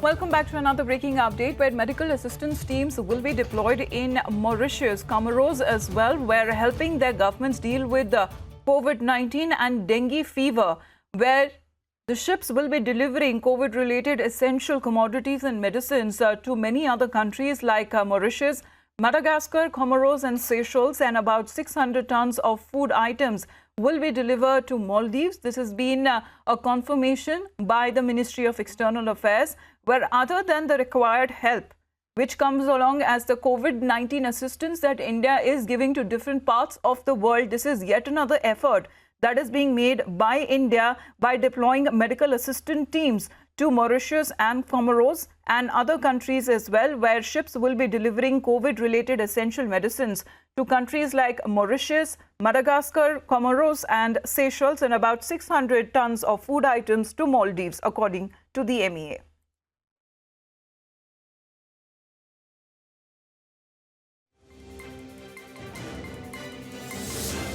Welcome back to another breaking update where medical assistance teams will be deployed in Mauritius, Comoros as well, where helping their governments deal with the COVID-19 and dengue fever, where the ships will be delivering COVID-related essential commodities and medicines to many other countries like Mauritius, Madagascar, Comoros and Seychelles, and about 600 tons of food items will be delivered to Maldives. This has been a confirmation by the Ministry of External Affairs, where other than the required help, which comes along as the COVID-19 assistance that India is giving to different parts of the world, this is yet another effort that is being made by India by deploying medical assistant teams to Mauritius and Comoros and other countries as well, where ships will be delivering COVID-related essential medicines to countries like Mauritius, Madagascar, Comoros and Seychelles, and about 600 tons of food items to Maldives, according to the MEA.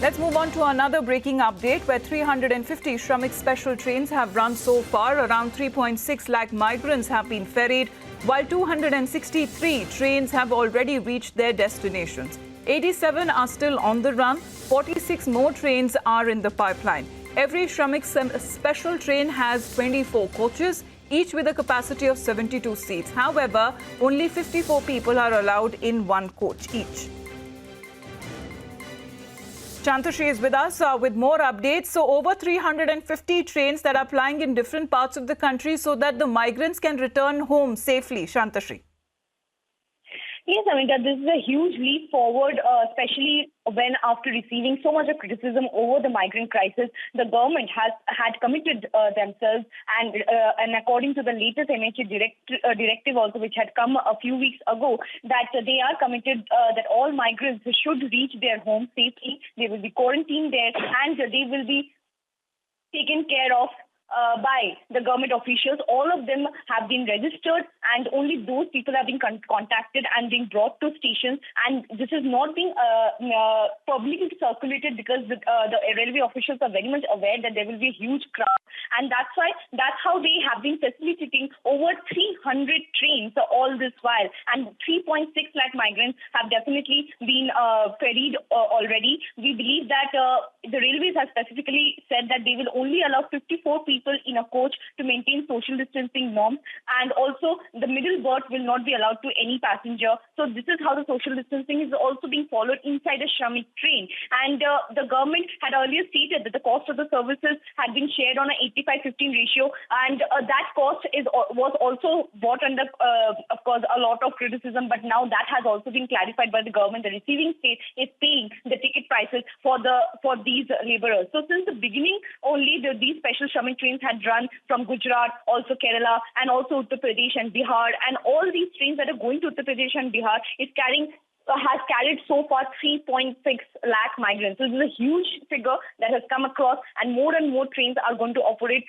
Let's move on to another breaking update where 350 Shramik special trains have run so far. Around 3.6 lakh migrants have been ferried, while 263 trains have already reached their destinations. 87 are still on the run. 46 more trains are in the pipeline. Every Shramik special train has 24 coaches, each with a capacity of 72 seats. However, only 54 people are allowed in one coach each. Chantrashri is with us with more updates. So over 350 trains that are plying in different parts of the country so that the migrants can return home safely. Chantrashri. Yes, Amita, this is a huge leap forward, especially when after receiving so much of criticism over the migrant crisis, the government had committed themselves and according to the latest MHA directive also, which had come a few weeks ago, that they are committed that all migrants should reach their home safely. They will be quarantined there and they will be taken care of by the government officials. All of them have been registered and only those people have been contacted and being brought to stations, and this is not being publicly circulated because the railway officials are very much aware that there will be a huge crowd, and that's how they have been facilitating over 300 trains all this while, and 3.6 lakh migrants have definitely been ferried already. We believe that the railways have specifically said that they will only allow 54 people in a coach to maintain social distancing norms, and also the middle berth will not be allowed to any passenger. So this is how the social distancing is also being followed inside a Shramik train. And the government had earlier stated that the cost of the services had been shared on an 85-15 ratio, and that cost was also brought under, of course, a lot of criticism. But now that has also been clarified by the government. The receiving state is paying the ticket prices for these laborers. So since the beginning, only these special Shramik trains had run from Gujarat, also Kerala, and also Uttar Pradesh and Bihar. And all these trains that are going to Uttar Pradesh and Bihar has carried so far 3.6 lakh migrants. So this is a huge figure that has come across, and more trains are going to operate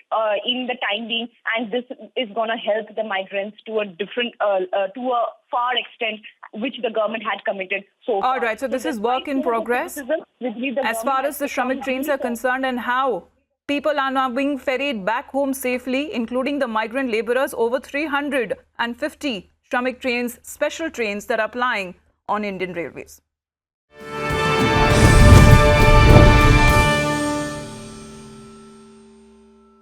in the time being, and this is going to help the migrants to a far extent, which the government had committed so far. All right, so this is work in progress as far as the Shramik trains are concerned, and how people are now being ferried back home safely, including the migrant laborers. Over 350 Shramik trains, special trains that are plying on Indian Railways.